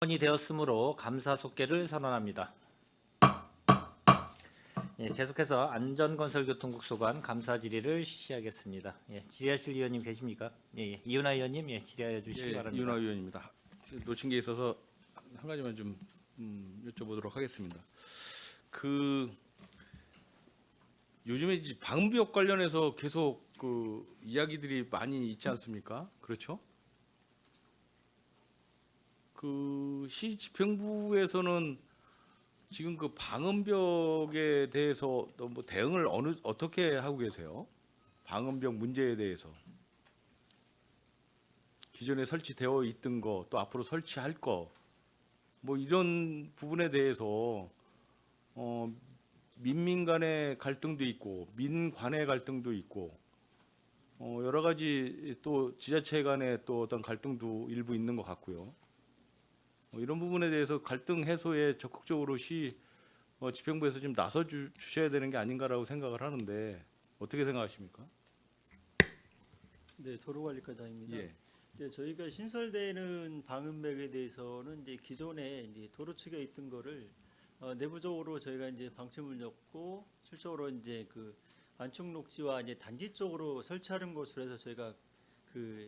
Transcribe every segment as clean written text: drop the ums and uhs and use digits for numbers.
이 되었으므로 감사 속계를 선언합니다. 계속해서 안전건설교통국 소관 감사 질의를 실시하겠습니다. 질의하실 위원님 계십니까? 이윤하 의원님 질의하여 주시기 바랍니다. 이윤하 의원입니다. 놓친 게 있어서 한 가지만 좀 여쭤보도록 하겠습니다. 요즘에 이제 방비역 관련해서 계속 이야기들이 많이 있지 않습니까? 그렇죠? 시 집행부에서는 지금 방음벽에 대해서 뭐 대응을 어떻게 하고 계세요? 방음벽 문제에 대해서 기존에 설치되어 있던 거 또 앞으로 설치할 거 뭐 이런 부분에 대해서 민민 간의 갈등도 있고 민관의 갈등도 있고 여러 가지 또 지자체 간의 또 어떤 갈등도 일부 있는 것 같고요. 이런 부분에 대해서 갈등 해소에 적극적으로 집행부에서 좀 나서 주셔야 되는 게 아닌가라고 생각을 하는데 어떻게 생각하십니까? 네, 도로관리과장입니다. 예. 이제 저희가 신설되는 방음벽에 대해서는 이제 기존에 이제 도로 측에 있던 거를 내부적으로 저희가 이제 방침을 냈고 실적으로 이제 완충 녹지와 이제 단지 쪽으로 설치하는 것으로 해서 저희가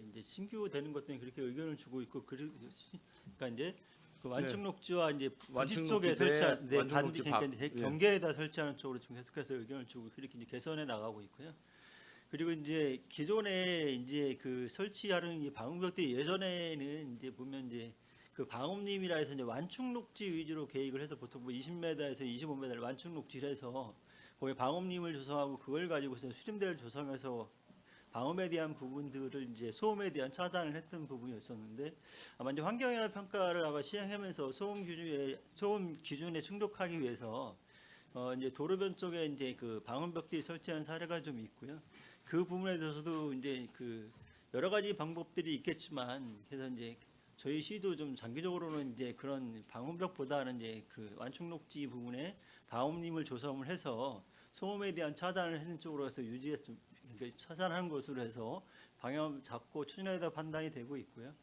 이제 신규 되는 것 때문에 그렇게 의견을 주고 있고 그러니까 이제 완충 녹지와 이제 부지 완충 쪽에 녹지 대 설치한 완충 반디 녹지 그러니까 박- 이제 예. 경계에다 설치하는 쪽으로 좀 계속해서 의견을 주고 그렇게 이제 개선해 나가고 있고요. 그리고 이제 기존에 이제 설치하는 이 방음벽들이 예전에는 이제 보면 이제 방음림이라 해서 이제 완충 녹지 위주로 계획을 해서 보통 뭐 20m에서 25m를 완충 녹지를 해서 거기 방음림을 조성하고 그걸 가지고서 수림대를 조성해서 방음에 대한 부분들을 이제 소음에 대한 차단을 했던 부분이었었는데 아마 이제 환경영향 평가를 아마 시행하면서 소음 기준에 충족하기 위해서 이제 도로변 쪽에 이제 방음벽들이 설치한 사례가 좀 있고요. 그 부분에 대해서도 이제 여러 가지 방법들이 있겠지만 그래서 이제 저희 시도 좀 장기적으로는 이제 그런 방음벽보다는 이제 완충 녹지 부분에 방음림을 조성을 해서 소음에 대한 차단을 하는 쪽으로 해서 유지해서 그러니까 차단하는 것으로 해서 방향을 잡고 추진하다 판단이 되고 있고요.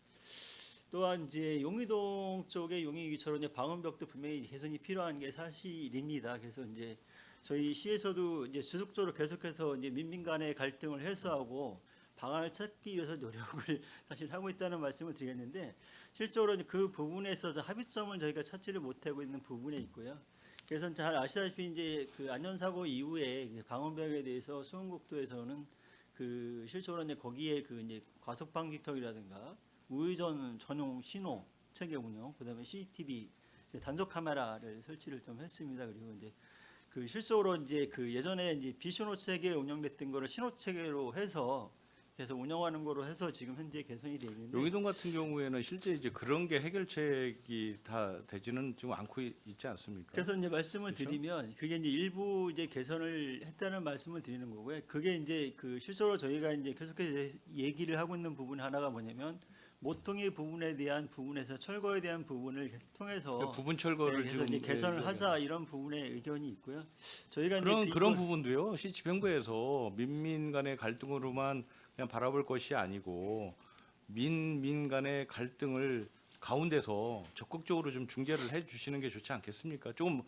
또한 이제 용의동 쪽의 용의기처럼 이제 방음벽도 분명히 개선이 필요한 게 사실입니다. 그래서 이제 저희 시에서도 이제 지속적으로 계속해서 이제 민민 간의 갈등을 해소하고 방안을 찾기 위해서 노력을 사실 하고 있다는 말씀을 드리겠는데 실제로 그 부분에서 합의점을 저희가 찾지를 못하고 있는 부분에 있고요. 그래서 잘 아시다시피 이제 안전사고 이후에 방음벽에 대해서 수원국도에서는 실제로 이제 거기에 이제 과속 방지턱이라든가 우회전 전용 신호 체계 운영, 그다음에 CCTV 단속 카메라를 설치를 좀 했습니다. 그리고 이제 실적으로 이제 예전에 이제 비신호 체계 운영됐던 거를 신호 체계로 해서 계속 운영하는 거로 해서 지금 현재 개선이 되어 있는데 용의동 같은 경우에는 실제 이제 그런 게 해결책이 다 되지는 지금 않고 있지 않습니까? 그래서 이제 말씀을 그렇죠? 드리면 그게 이제 일부 이제 개선을 했다는 말씀을 드리는 거고요. 그게 이제 실제로 저희가 이제 계속해서 얘기를 하고 있는 부분 하나가 뭐냐면 모퉁이 부분에 대한 부분에서 철거에 대한 부분을 통해서 부분 철거를 그래서 지금 이제 개선을 이야기하는 하자 이런 부분에 의견이 있고요. 저희가 그런 부분도요. 시 집행부에서 민민 간의 갈등으로만 그냥 바라볼 것이 아니고 민민 간의 갈등을 가운데서 적극적으로 좀 중재를 해 주시는 게 좋지 않겠습니까? 조금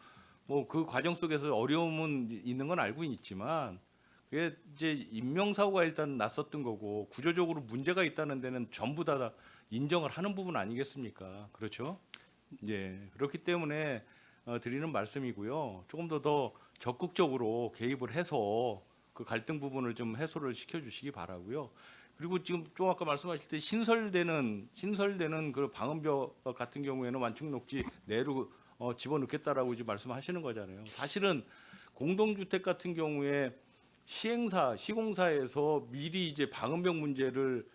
뭐 그 과정 속에서 어려움은 있는 건 알고 있지만 그게 이제 인명사고가 일단 났었던 거고 구조적으로 문제가 있다는 데는 전부 다 인정을 하는 부분 아니겠습니까? 그렇죠? 예, 그렇기 때문에 드리는 말씀이고요. 조금 더 적극적으로 개입을 해서 그 갈등 부분을 좀 해소를 시켜주시기 바라고요. 그리고 지금 좀 아까 말씀하실 때 신설되는 그 방음벽 같은 경우에는 완충 녹지 내로 집어넣겠다라고 지금 말씀하시는 거잖아요. 사실은 공동주택 같은 경우에 시공사에서 미리 이제 방음벽 문제를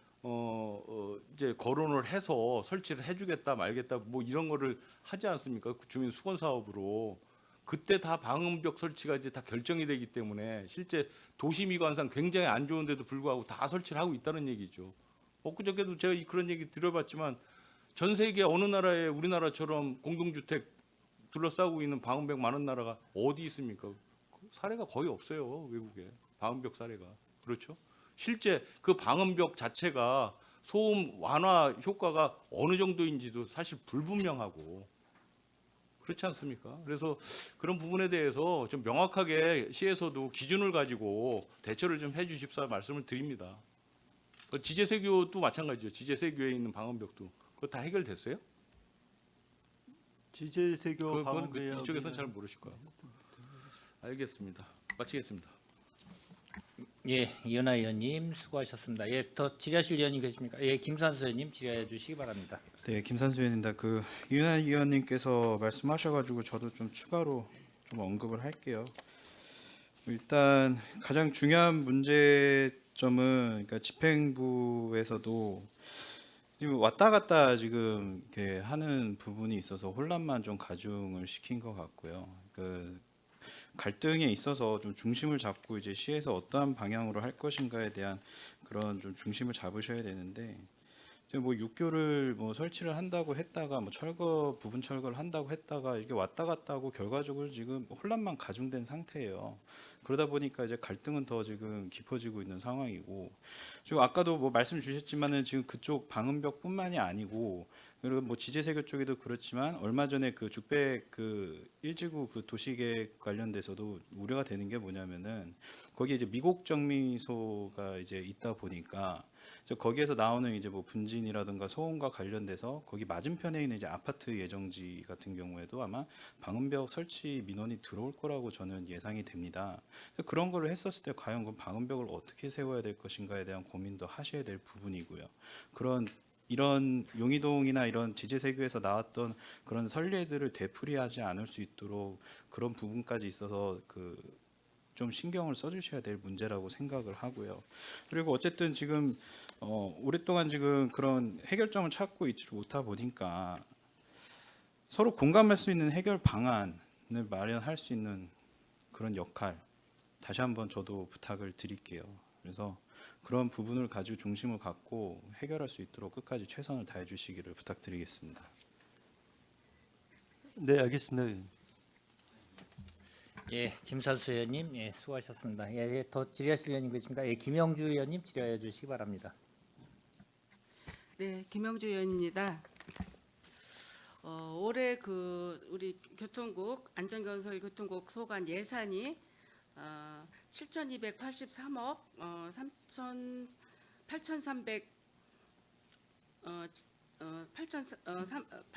이제 거론을 해서 설치를 해주겠다 말겠다 뭐 이런 거를 하지 않습니까? 그 주민 수건 사업으로 그때 다 방음벽 설치가 이제 다 결정이 되기 때문에 실제 도시미관상 굉장히 안 좋은데도 불구하고 다 설치를 하고 있다는 얘기죠. 엊그저께도 제가 그런 얘기 드려봤지만 전 세계 어느 나라에 우리나라처럼 공동주택 둘러싸고 있는 방음벽 많은 나라가 어디 있습니까? 사례가 거의 없어요. 외국에 방음벽 사례가. 그렇죠? 실제 그 방음벽 자체가 소음 완화 효과가 어느 정도인지도 사실 불분명하고 그렇지 않습니까? 그래서 그런 부분에 대해서 좀 명확하게 시에서도 기준을 가지고 대처를 좀 해주십사 말씀을 드립니다. 지제세교도 마찬가지죠. 지제세교에 있는 방음벽도 그거 다 해결됐어요? 지제세교 그건 방음벽 이쪽에서는 잘 모르실 거예요. 알겠습니다. 마치겠습니다. 예, 이은하 의원님 수고하셨습니다. 예, 더 질의하실 의원님 계십니까? 예, 김산수 의원님 질의해 주시기 바랍니다. 네, 김산수 의원입니다. 이은하 의원님께서 말씀하셔가지고 저도 좀 추가로 좀 언급을 할게요. 일단 가장 중요한 문제점은 그러니까 집행부에서도 지금 왔다 갔다 지금 이렇게 하는 부분이 있어서 혼란만 좀 가중을 시킨 것 같고요. 갈등에 있어서 좀 중심을 잡고 이제 시에서 어떠한 방향으로 할 것인가에 대한 그런 좀 중심을 잡으셔야 되는데 지금 뭐 육교를 뭐 설치를 한다고 했다가 뭐 부분 철거를 한다고 했다가 이게 왔다 갔다 하고 결과적으로 지금 혼란만 가중된 상태예요. 그러다 보니까 이제 갈등은 더 지금 깊어지고 있는 상황이고 지금 아까도 뭐 말씀 주셨지만은 지금 그쪽 방음벽뿐만이 아니고 그리고 뭐 지제세교 쪽에도 그렇지만 얼마 전에 그 죽배 그 1지구 그 도시계획 관련돼서도 우려가 되는 게 뭐냐면은 거기에 이제 미국 정미소가 이제 있다 보니까 거기에서 나오는 이제 뭐 분진이라든가 소음과 관련돼서 거기 맞은편에 있는 이제 아파트 예정지 같은 경우에도 아마 방음벽 설치 민원이 들어올 거라고 저는 예상이 됩니다. 그런 거를 했었을 때 과연 그 방음벽을 어떻게 세워야 될 것인가에 대한 고민도 하셔야 될 부분이고요. 이런 용의동이나 이런 지제세교에서 나왔던 그런 선례들을 되풀이하지 않을 수 있도록 그런 부분까지 있어서 좀 신경을 써주셔야 될 문제라고 생각을 하고요. 그리고 어쨌든 지금 오랫동안 지금 그런 해결점을 찾고 있지 못하 보니까 서로 공감할 수 있는 해결 방안을 마련할 수 있는 그런 역할 다시 한번 저도 부탁을 드릴게요. 그래서 그런 부분을 가지고 중심을 갖고 해결할 수 있도록 끝까지 최선을 다해 주시기를 부탁드리겠습니다. 네, 알겠습니다. 예, 김산수 의원님 예, 수고하셨습니다. 예, 더 질의하실 의원님 계십니까? 예, 김영주 의원님 질의해 주시기 바랍니다. 네, 김영주 의원입니다. 올해 우리 교통국 안전건설 교통국 소관 예산이 7,283억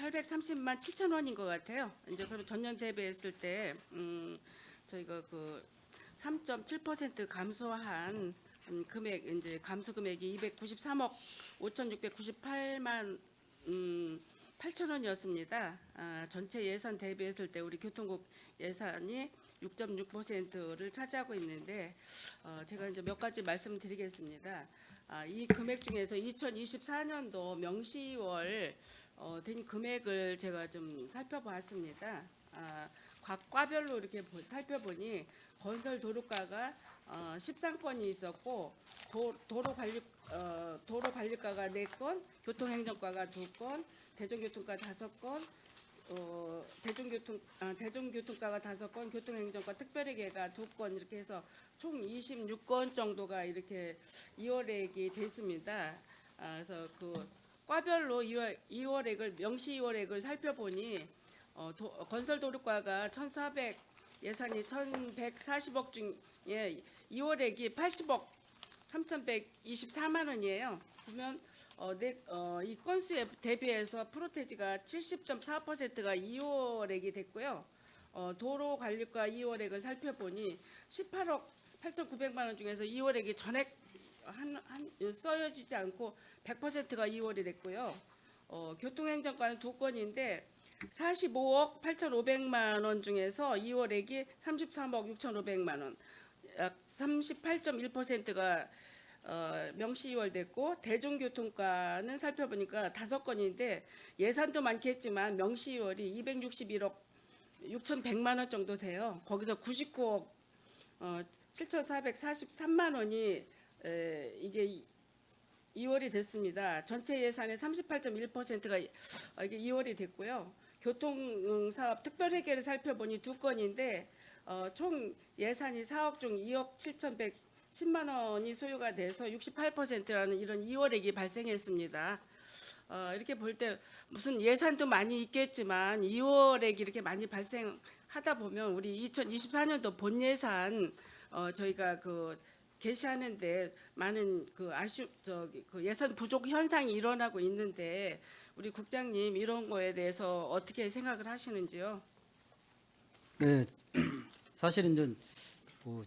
830만 7천 원인 것 같아요. 이제 그럼 전년 대비했을 때 저희가 3.7% 감소한 금액 이제 감소 금액이 293억 5,698만 8천 원이었습니다. 전체 예산 대비했을 때 우리 교통국 예산이 6.6%를 차지하고 있는데 제가 이제 몇 가지 말씀드리겠습니다. 이 금액 중에서 2024년도 명시월 된 금액을 제가 좀 살펴보았습니다. 각 과별로 이렇게 살펴보니 건설 도로가가 13건이 있었고 도로 관리가가 4건, 교통행정과가 2건, 대중교통과 5건, 대중교통과가 5건, 교통행정과 특별회계가 2건 이렇게 해서 총 26건 정도가 이렇게 2월액이 됐습니다. 그래서 과별로 2월액을 명시 2월액을 살펴보니 건설 도로과가 1,400 예산이 1,140억 중에 2월액이 80억 3,124만 원이에요. 보면 이 건수에 대비해서 프로테지가 70.4%가 2월액이 됐고요. 도로 관리과 2월액을 살펴보니 18억 8,900만 원 중에서 2월액이 전액 써여지지 않고 100%가 2월이 됐고요. 교통행정과는 2건인데 45억 8,500만 원 중에서 2월액이 33억 6,500만 원, 약 38.1%가 명시 2월 됐고 대중교통과는 살펴보니까 5건인데 예산도 많겠지만 명시 2월이 261억 6,100만 원 정도 돼요. 거기서 99억 7,443만 원이 이게 2월이 됐습니다. 전체 예산의 38.1%가 이게 2월이 됐고요. 교통사업 특별회계를 살펴보니 2건인데 총 예산이 4억 중 2억 10만 원이 소요가 돼서 68%라는 이런 이월액이 발생했습니다. 이렇게 볼 때 무슨 예산도 많이 있겠지만 이월액이 이렇게 많이 발생하다 보면 우리 2024년도 본 예산 저희가 그 게시하는데 많은 그 그 예산 부족 현상이 일어나고 있는데 우리 국장님 이런 거에 대해서 어떻게 생각을 하시는지요? 네, 사실은 이제 뭐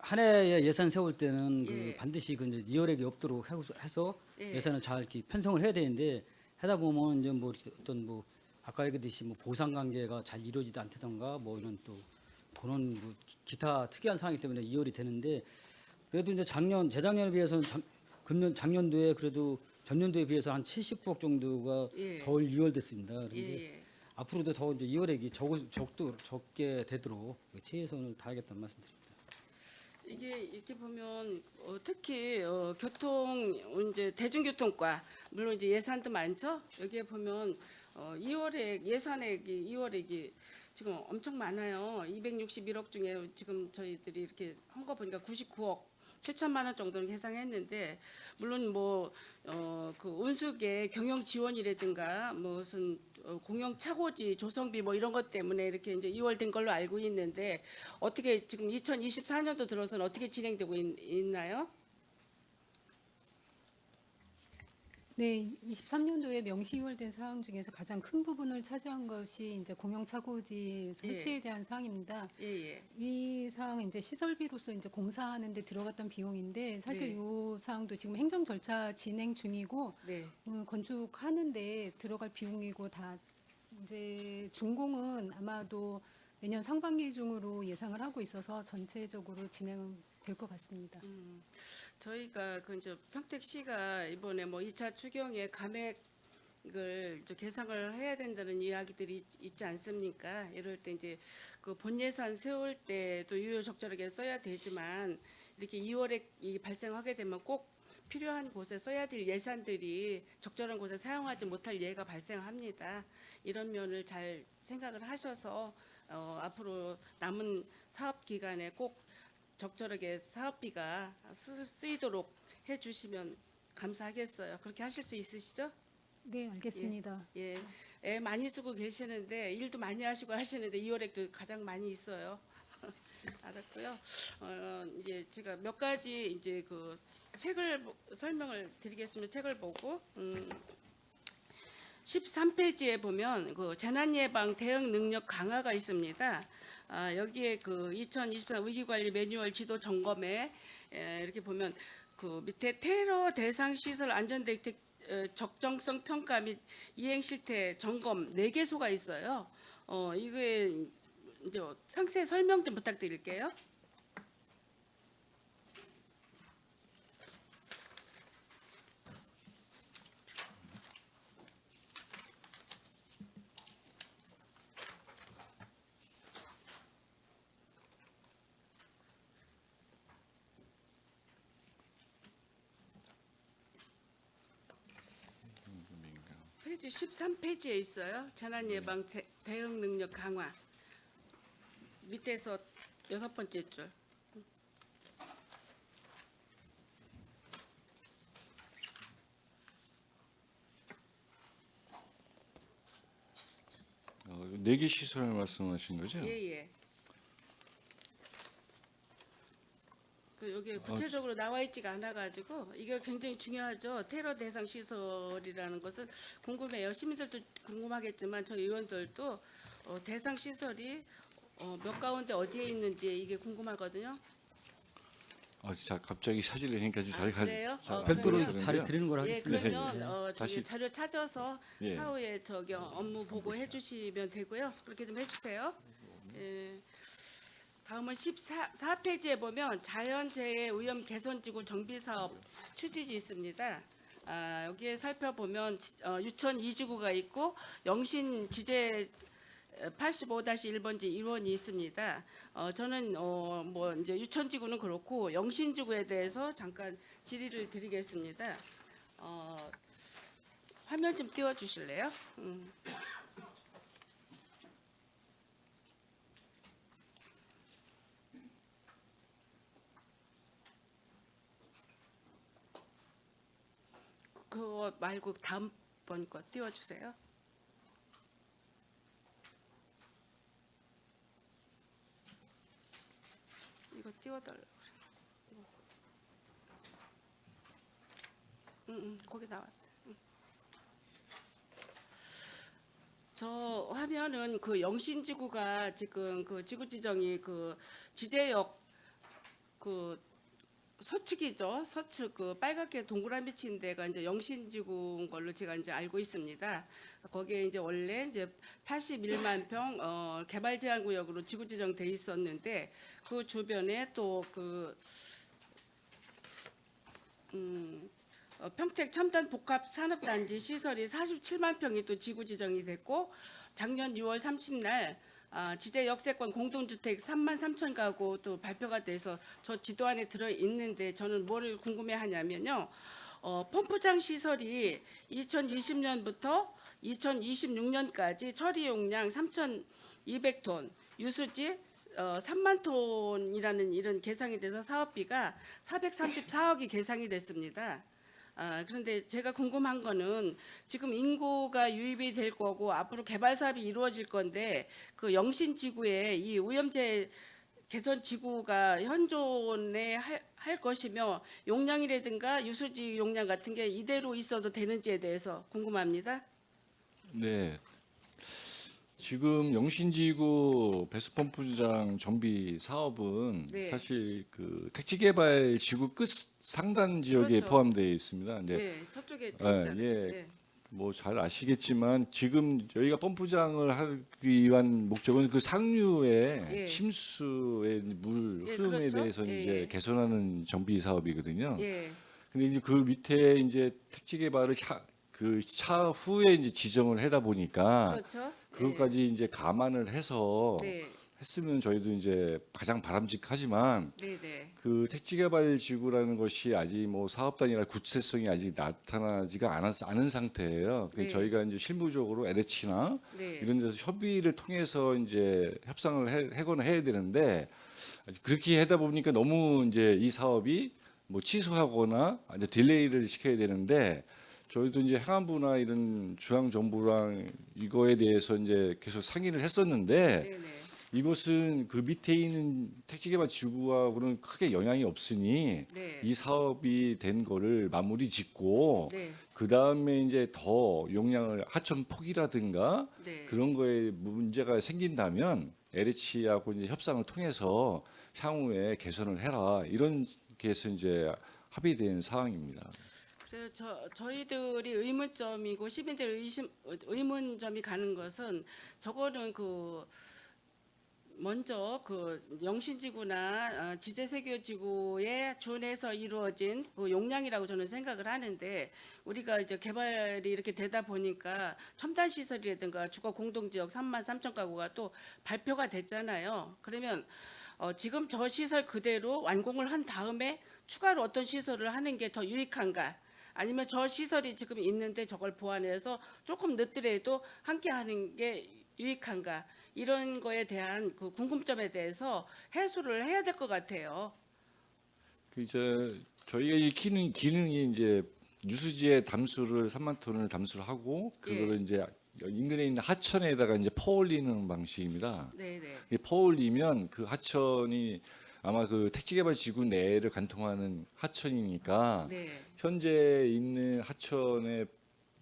한 해에 예산 세울 때는 그 예. 반드시 그 이제 이월액이 없도록 해서 예. 예산을 잘 이렇게 편성을 해야 되는데 하다 보면 이제 뭐 이렇게 어떤 뭐 아까 얘기했듯이 뭐 보상 관계가 잘 이루어지지 않다던가 뭐 이런 또 그런 뭐 기타 특이한 상황이기 때문에 이월이 되는데 그래도 이제 재작년에 비해서는 작년도에 그래도 전년도에 비해서 한 79억 정도가 예. 덜 이월됐습니다. 그런데 예. 앞으로도 더 이제 이월액이 적게 되도록 최선을 다하겠다는 말씀드립니다. 이게 이렇게 보면 특히 교통 이제 대중교통과 물론 이제 예산도 많죠. 여기에 보면 2월액 예산액이 2월액이 지금 엄청 많아요. 261억 중에 지금 저희들이 이렇게 한 거 보니까 99억 7천만 원 정도는 계상했는데 물론 뭐 그 운수계 경영 지원이라든가 무슨 공영 차고지 조성비 뭐 이런 것 때문에 이렇게 이제 2월 된 걸로 알고 있는데 어떻게 지금 2024년도 들어서는 어떻게 진행되고 있나요? 네, 23년도에 명시이월된 사항 중에서 가장 큰 부분을 차지한 것이 이제 공영차고지 설치에 대한 사항입니다. 예. 이 사항은 이제 시설비로서 이제 공사하는 데 들어갔던 비용인데 사실 네. 이 사항도 지금 행정 절차 진행 중이고 네. 건축하는데 들어갈 비용이고 다 이제 준공은 아마도 내년 상반기 중으로 예상을 하고 있어서 전체적으로 진행될 것 같습니다. 저희가 그 이제 평택시가 이번에 뭐 2차 추경에 감액을 이제 계상을 해야 된다는 이야기들이 있지 않습니까? 이럴 때 이제 그 본 예산 세울 때도 유효적절하게 써야 되지만 이렇게 2월에 발생하게 되면 꼭 필요한 곳에 써야 될 예산들이 적절한 곳에 사용하지 못할 예가 발생합니다. 이런 면을 잘 생각을 하셔서 앞으로 남은 사업 기간에 꼭 적절하게 사업비가 쓰이도록 해주시면 감사하겠어요. 그렇게 하실 수 있으시죠? 네, 알겠습니다. 예, 애 많이 쓰고 계시는데 일도 많이 하시고 하시는데 2월액도 가장 많이 있어요. 알았고요. 이제 제가 몇 가지 이제 그 책을 설명을 드리겠습니다. 책을 보고 13페이지에 보면 그 재난 예방 대응 능력 강화가 있습니다. 여기에 그 2024 위기관리 매뉴얼 지도 점검에 이렇게 보면 그 밑에 테러 대상 시설 안전대책 적정성 평가 및 이행 실태 점검 4개소가 있어요. 이게 이제 상세 설명 좀 부탁드릴게요. 페이지 13페이지에 있어요. 재난 예방 대응 능력 강화. 밑에서 6번째 줄. 네 개 시설을 말씀하신 거죠? 예. 그 여기 구체적으로 나와 있지가 않아가지고 이게 굉장히 중요하죠. 테러 대상 시설이라는 것은 궁금해요. 시민들도 궁금하겠지만 저희 의원들도 대상 시설이 몇 가운데 어디에 있는지 이게 궁금하거든요. 자, 갑자기 사진을 내니까 잘 그래요? 별도로 그러면- 잘 드리는 걸 예, 하겠습니다. 그러면 네. 저기 다시- 자료 찾아서 예. 사후에 저기 업무 보고해 주시면 되고요. 그렇게 좀 해주세요. 예. 다음은 14페이지에 보면 자연재해 위험 개선지구 정비 사업 추진이 있습니다. 여기에 살펴보면 유천 2지구가 있고 영신 지제 85-1번지 1원이 있습니다. 저는 뭐 이제 유천지구는 그렇고 영신지구에 대해서 잠깐 질의를 드리겠습니다. 화면 좀 띄워 주실래요? 그거 말고 다음번 거 띄워주세요. 이거 띄워달라고 그래. 거기 나왔다. 저 화면은 그 영신지구가 지금 그 지구 지정이 그 지제역 그 서측이죠. 서측 그 빨갛게 동그라미 친 데가 이제 영신지구인 걸로 제가 이제 알고 있습니다. 거기에 이제 원래 이제 81만 평 개발 제한 구역으로 지구 지정돼 있었는데 그 주변에 또 그 평택 첨단 복합 산업단지 시설이 47만 평이 또 지구 지정이 됐고 작년 6월 30날 지제 역세권 공동주택 3만 3천 가구 또 발표가 돼서 저 지도 안에 들어 있는데 저는 뭐를 궁금해하냐면요. 펌프장 시설이 2020년부터 2026년까지 처리 용량 3,200톤, 유수지 3만 톤이라는 이런 계상이 돼서 사업비가 434억이 계상이 됐습니다. 그런데 제가 궁금한 거는 지금 인구가 유입이 될 거고 앞으로 개발 사업이 이루어질 건데 그 영신지구에 이 오염제 개선 지구가 현존에 할 것이며 용량이라든가 유수지 용량 같은 게 이대로 있어도 되는지에 대해서 궁금합니다. 네. 지금 영신지구 배수펌프장 정비 사업은 네. 사실 그 택지개발 지구 끝 상단 지역에 그렇죠. 포함되어 있습니다. 이제 네, 저쪽에 돼 예, 있잖아요. 예. 네. 뭐 잘 아시겠지만 지금 저희가 펌프장을 하기 위한 목적은 그 상류의 예. 침수의 물 예, 흐름에 그렇죠. 대해서 예, 이제 예. 개선하는 정비 사업이거든요. 예, 근데 이제 그 밑에 이제 택지 개발을 그 차후에 이제 지정을 하다 보니까 그렇죠. 그것까지 이제 감안을 해서 네, 했으면 저희도 이제 가장 바람직하지만 네, 네, 그 택지 개발 지구라는 것이 아직 뭐 사업 단위나 구체성이 아직 나타나지가 않은 상태예요. 그래서 네. 저희가 이제 실무적으로 LH나 네, 이런 데서 협의를 통해서 이제 협상을 하거나 해야 되는데 그렇게 하다 보니까 너무 이제 이 사업이 뭐 취소하거나 이제 딜레이를 시켜야 되는데 저희도 이제 행안부나 이런 중앙 정부랑 이거에 대해서 이제 계속 상의를 했었는데 네, 네, 이것은 그 밑에 있는 택지개발 지구하고는 크게 영향이 없으니 네, 이 사업이 된 거를 마무리 짓고 네, 그 다음에 이제 더 용량을 하천 폭이라든가 네. 그런 거에 문제가 생긴다면 LH하고 이제 협상을 통해서 향후에 개선을 해라 이런 게 해서 이제 합의된 사항입니다. 그래서 저희들이 의문점이고 시민들 의문점이 가는 것은 저거는 그 먼저 그 영신지구나 지제세교지구에 준해서 이루어진 그 용량이라고 저는 생각을 하는데 우리가 이제 개발이 이렇게 되다 보니까 첨단 시설이라든가 주거 공동지역 3만 3천 가구가 또 발표가 됐잖아요. 그러면 지금 저 시설 그대로 완공을 한 다음에 추가로 어떤 시설을 하는 게 더 유익한가? 아니면 저 시설이 지금 있는데 저걸 보완해서 조금 늦더라도 함께 하는 게 유익한가? 이런 거에 대한 그 궁금점에 대해서 해소를 해야 될 것 같아요. 그 이제 저희가 이 기능이 이제 유수지의 담수를 3만 톤을 담수를 하고 그거를 이제 인근에 있는 하천에다가 이제 퍼올리는 방식입니다. 네, 네. 이 퍼올리면 그 하천이 아마 그 택지개발 지구 내를 관통하는 하천이니까 네. 현재 있는 하천의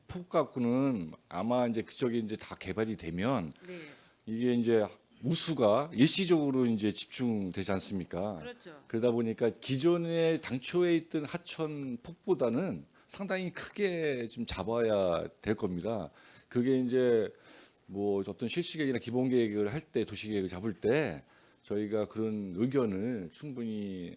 폭 갖고는 아마 이제 그쪽에 이제 다 개발이 되면 네. 이게 이제 우수가 일시적으로 이제 집중되지 않습니까? 그렇죠. 그러다 보니까 기존에 당초에 있던 하천 폭보다는 상당히 크게 좀 잡아야 될 겁니다. 그게 이제 뭐 어떤 실시계획이나 기본 계획을 할 때 도시계획을 잡을 때 저희가 그런 의견을 충분히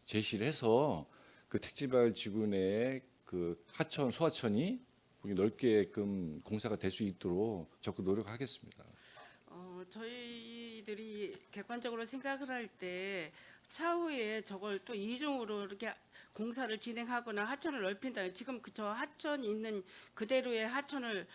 제시를 해서 그 택지개발 지구 내에 그 하천 소하천이 넓게끔 공사가 될 수 있도록 적극 노력하겠습니다. 저희들이 객관적으로 생각을 할 때 차후에 저걸 또 이중으로 이렇게 공사를 진행하거나 하천을 넓힌다는 지금 저 하천 있는 그대로의 하천을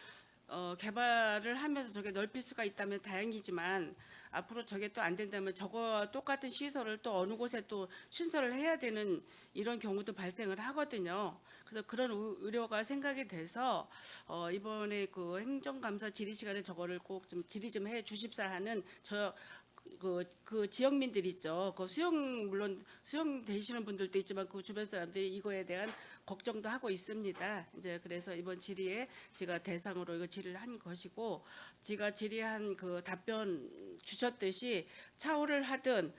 개발을 하면서 저게 넓힐 수가 있다면 다행이지만 앞으로 저게 또 안 된다면 저거 똑같은 시설을 또 어느 곳에 또 신설을 해야 되는 이런 경우도 발생을 하거든요. 그래서 그런 우려가 생각이 돼서 이번에 그 행정감사 질의 시간에 저거를 꼭 좀 질의 좀 해 주십사 하는 그 지역민들 있죠. 그 물론 수용 되시는 분들도 있지만 그 주변 사람들이 이거에 대한 걱정도 하고 있습니다. 이제 그래서 이번 질의에 제가 대상으로 이거 질의를 한 것이고, 제가 질의한 그 답변 주셨듯이 차후를 하든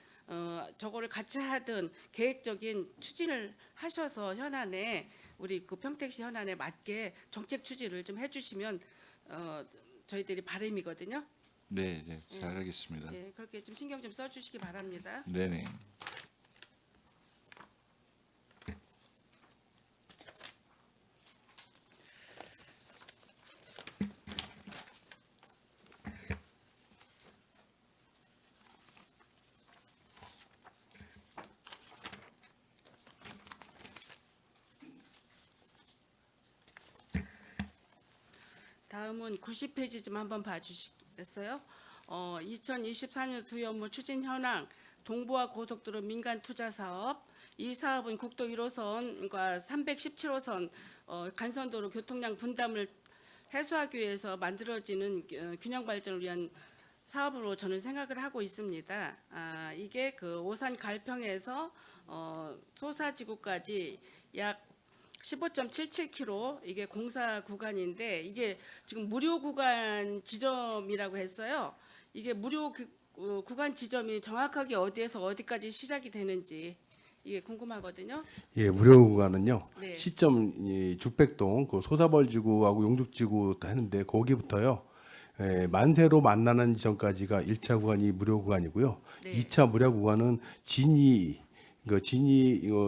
저거를 같이 하든 계획적인 추진을 하셔서 현안에 우리 그 평택시 현안에 맞게 정책 추진을 좀 해주시면 저희들이 바람이거든요. 네, 네, 잘하겠습니다. 예, 그렇게 좀 신경 좀 써주시기 바랍니다. 네네. 다음은 90페이지 좀 한번 봐주시겠어요? 2024년 주요 업무 추진 현황, 동부와 고속도로 민간 투자 사업. 이 사업은 국도 1호선과 317호선 간선도로 교통량 분담을 해소하기 위해서 만들어지는 균형 발전을 위한 사업으로 저는 생각을 하고 있습니다. 이게 그 오산 갈평에서 소사지구까지 약 15.77km 이게 공사 구간인데, 이게 지금 무료 구간 지점이라고 했어요. 이게 무료 구간 지점이 정확하게 어디에서 어디까지 시작이 되는지 이게 궁금하거든요. 예, 무료 구간은요. 네. 시점 죽백동 그 소사벌지구하고 용죽지구 하는데 거기부터요. 만세로 만나는 지점까지가 1차 구간이 무료 구간이고요. 네. 2차 무료 구간은 진이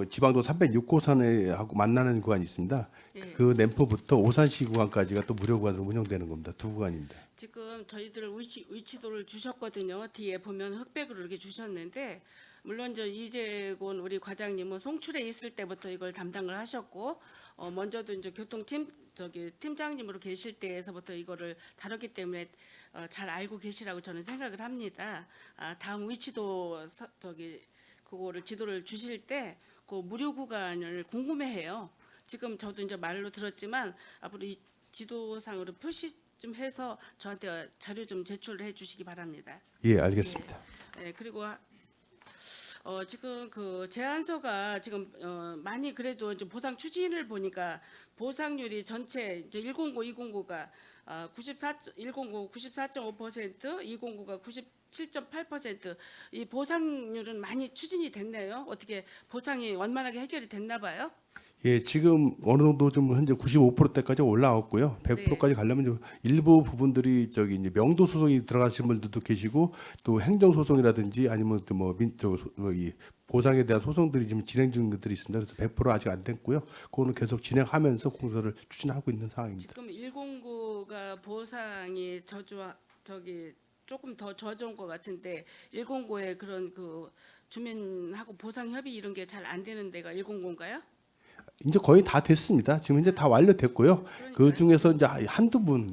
지방도 306호선에 하고 만나는 구간이 있습니다. 네. 그 램프부터 오산시 구간까지가 또 무료 구간으로 운영되는 겁니다. 두 구간입니다. 지금 저희들 위치도를 주셨거든요. 뒤에 보면 흑백으로 이렇게 주셨는데, 물론 저 이재곤 우리 과장님은 송출에 있을 때부터 이걸 담당을 하셨고, 먼저도 이제 교통팀 팀장님으로 계실 때에서부터 이거를 다뤘기 때문에 잘 알고 계시라고 저는 생각을 합니다. 다음 위치도 그거를 지도를 주실 때 그 무료 구간을 궁금해해요. 지금 저도 이제 말로 들었지만 앞으로 이 지도상으로 표시 좀 해서 저한테 자료 좀 제출해 주시기 바랍니다. 예, 알겠습니다. 네, 그리고 지금 그 제안서가 지금 많이 그래도 이제 보상 추진을 보니까 보상률이 전체 이제 109, 209가 109 94.5%, 209가 97.8%. 이 보상률은 많이 추진이 됐네요. 어떻게 보상이 원만하게 해결이 됐나 봐요? 예, 지금 어느 정도 좀 현재 95%대까지 올라왔고요. 100%까지 가려면 좀 일부 부분들이 이제 명도 소송이 들어가신 분들도 계시고, 또 행정 소송이라든지 아니면 또 이 보상에 대한 소송들이 지금 진행 중인 것들이 있습니다. 그래서 100% 아직 안 됐고요. 그거는 계속 진행하면서 공사를 추진하고 있는 상황입니다. 지금 109가 보상이 조금 더 저조한 것 같은데, 109의 그런 그 주민하고 보상 협의 이런 게 잘 안 되는 데가 109인가요? 이제 거의 다 됐습니다. 지금 이제 다 완료됐고요. 그 중에서 이제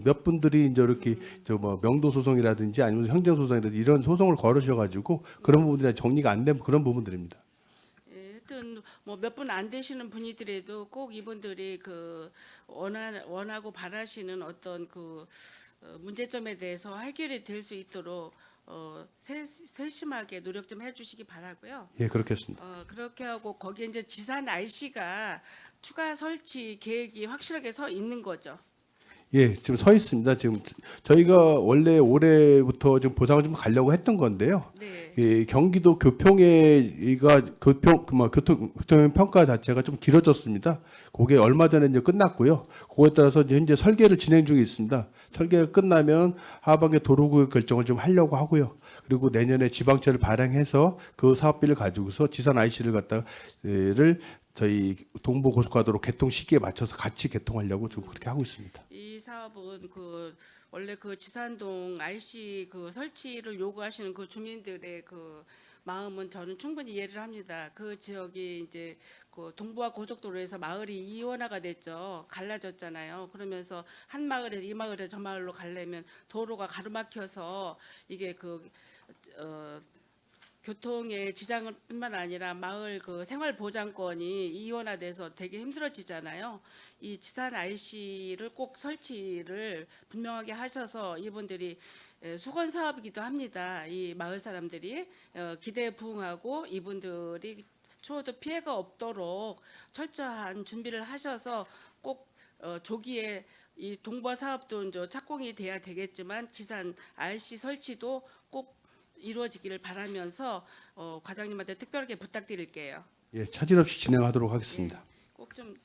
몇 분들이 이제 이렇게 명도 소송이라든지 아니면 행정 소송이라든지 이런 소송을 걸으셔가지고 그런 부분들이 정리가 안 된 그런 부분들입니다. 예, 하여튼 뭐 몇 분 안 되시는 분이더라도 꼭 이분들이 그 원하고 바라시는 어떤 그 문제점에 대해서 해결이 될 수 있도록 세심하게 노력 좀 해주시기 바라고요. 예, 그렇겠습니다. 그렇게 하고 거기에 이제 지산 IC가 추가 설치 계획이 확실하게 서 있는 거죠. 예, 지금 서 있습니다. 지금 저희가 원래 올해부터 좀 보상을 좀 가려고 했던 건데요. 네. 예, 경기도 교통 평가 자체가 좀 길어졌습니다. 그게 얼마 전에 이제 끝났고요. 그거에 따라서 이제 현재 설계를 진행 중에 있습니다. 설계가 끝나면 하반기 도로구역 결정을 좀 하려고 하고요. 그리고 내년에 지방채를 발행해서 그 사업비를 가지고서 지산 IC를 저희 동부 고속가도로 개통 시기에 맞춰서 같이 개통하려고 좀 그렇게 하고 있습니다. 이 사업은 원래 그 지산동 IC 그 설치를 요구하시는 그 주민들의 그 마음은 저는 충분히 이해를 합니다. 그 지역이 이제 그 동부와 고속도로에서 마을이 이원화가 됐죠. 갈라졌잖아요. 그러면서 한 마을에서 이 마을에서 저 마을로 가려면 도로가 가로막혀서 이게 교통의 지장뿐만 아니라 마을 그 생활 보장권이 이원화돼서 되게 힘들어지잖아요. 이 지산 IC를 꼭 설치를 분명하게 하셔서 이분들이 수건 사업이기도 합니다. 이 마을 사람들이 기대에 부응하고 이분들이 추워도 피해가 없도록 철저한 준비를 하셔서 꼭 조기에 이 동부화 사업도 이제 착공이 돼야 되겠지만 지산 RC 설치도 꼭 이루어지기를 바라면서 과장님한테 특별하게 부탁드릴게요. 예, 차질 없이 진행하도록 하겠습니다. 꼭 좀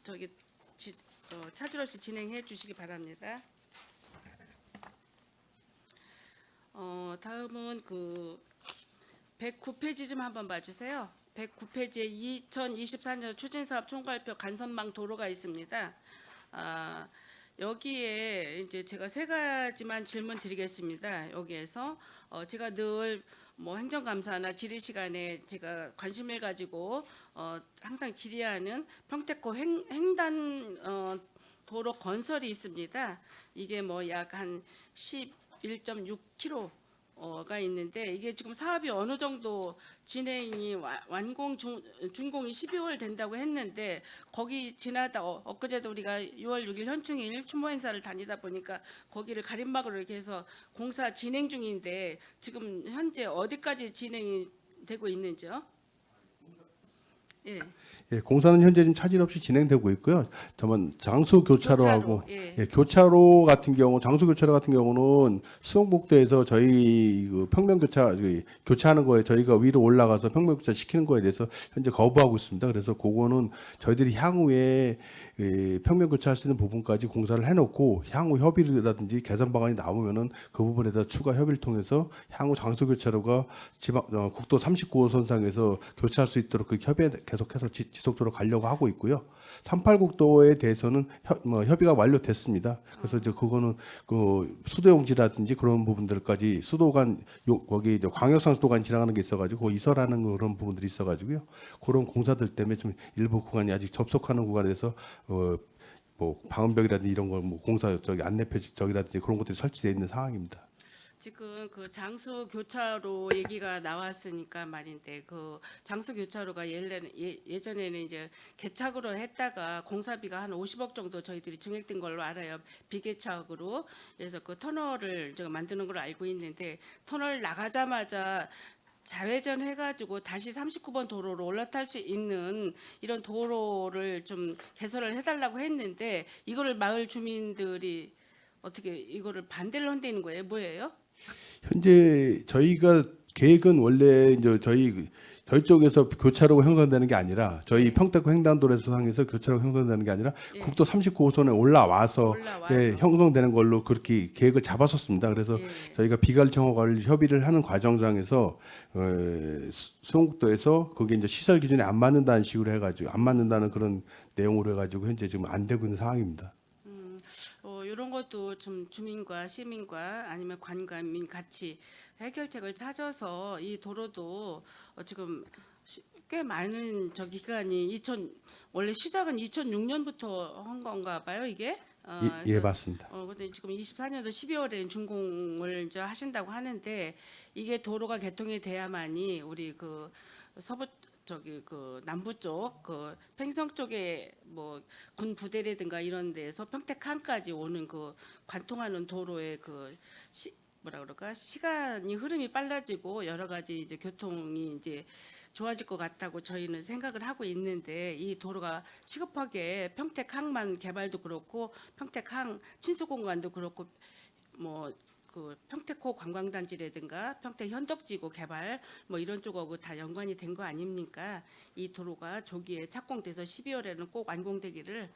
차질 없이 진행해 주시기 바랍니다. 다음은 그 109페이지 좀 한번 봐주세요. 109페이지에 2024년 추진사업 총괄표 간선망 도로가 있습니다. 여기에 이제 제가 세 가지만 질문 드리겠습니다. 여기에서 제가 늘 뭐 행정감사나 질의 시간에 제가 관심을 가지고 항상 질의하는 평택호 횡단 도로 건설이 있습니다. 이게 뭐 약 한 11.6km가 있는데 이게 지금 사업이 어느 정도 진행이 완공 준공이 12월 된다고 했는데 거기 지나다 엊그제도 우리가 6월 6일 현충일 추모 행사를 다니다 보니까 거기를 가림막으로 이렇게 해서 공사 진행 중인데 지금 현재 어디까지 진행이 되고 있는지요? 예. 예, 공사는 현재 좀 차질 없이 진행되고 있고요. 다만 장수 교차로하고 예. 예, 교차로 같은 경우 장수 교차로 같은 경우는 수영복도에서 저희 그 평면 교차하는 거에 저희가 위로 올라가서 평면 교차 시키는 거에 대해서 현재 거부하고 있습니다. 그래서 그거는 저희들이 향후에 평면 교차할 수 있는 부분까지 공사를 해놓고 향후 협의라든지 개선 방안이 나오면은 그 부분에 대해서 추가 협의를 통해서 향후 장수 교차로가 국도 39호선상에서 교차할 수 있도록 그 협의 계속해서 지속적으로 가려고 하고 있고요. 38국도에 대해서는 협의가 완료됐습니다. 그래서 이제 그거는 그 수도용지라든지 그런 부분들까지 수도관 거기 이제 광역선 수도관 지나가는 게 있어가지고 이설하는 그런 부분들이 있어가지고요. 그런 공사들 때문에 좀 일부 구간이 아직 접속하는 구간에서 뭐 방음벽이라든지 이런 걸 뭐 공사 안내표 저기라든지 그런 것들이 설치되어 있는 상황입니다. 지금 그 장수 교차로 얘기가 나왔으니까 말인데 그 장수 교차로가 예전에는 이제 개착으로 했다가 공사비가 한 50억 정도 저희들이 증액된 걸로 알아요. 비개착으로. 그래서 그 터널을 이제 만드는 걸로 알고 있는데 터널 나가자마자 자회전 해가지고 다시 39번 도로로 올라탈 수 있는 이런 도로를 좀 개설을 해달라고 했는데 이거를 마을 주민들이 어떻게 이거를 반대를 한다는 거예요? 뭐예요? 현재 저희가 계획은 원래 이제 저희 쪽에서 교차로가 형성되는 게 아니라 저희 평택 횡단도로에서 상에서 교차로가 형성되는 게 아니라 예. 국도 39호선에 올라와서 예, 형성되는 걸로 그렇게 계획을 잡았었습니다. 그래서 예. 저희가 비갈청허가를 협의를 하는 과정상에서 수원국도에서 그게 이제 시설 기준에 안 맞는다는 식으로 해가지고 안 맞는다는 그런 내용으로 해가지고 현재 지금 안 되고 있는 상황입니다. 이런 것도 좀 주민과 시민과 아니면 관광민 같이 해결책을 찾아서 이 도로도 지금 꽤 많은 저 기간이 원래 시작은 2006년부터 한 건가 봐요 이게. 예, 맞습니다. 근데 지금 24년도 12월에 준공을 이제 하신다고 하는데 이게 도로가 개통이 돼야만이 우리 그 서부 그 남부 쪽 그 팽성 쪽에 뭐 군 부대라든가 이런 데서 평택항까지 오는 그 관통하는 도로의 그 뭐라 그럴까 시간이 흐름이 빨라지고 여러 가지 이제 교통이 이제 좋아질 것 같다고 저희는 생각을 하고 있는데 이 도로가 시급하게 평택항만 개발도 그렇고 평택항 친수공간도 그렇고 뭐 그 평택호 관광단지라든가 평택 현덕지구 개발 뭐 이런 쪽하고 다 연관이 된 거 아닙니까? 이 도로가 조기에 착공돼서 12월에는 꼭 완공되기를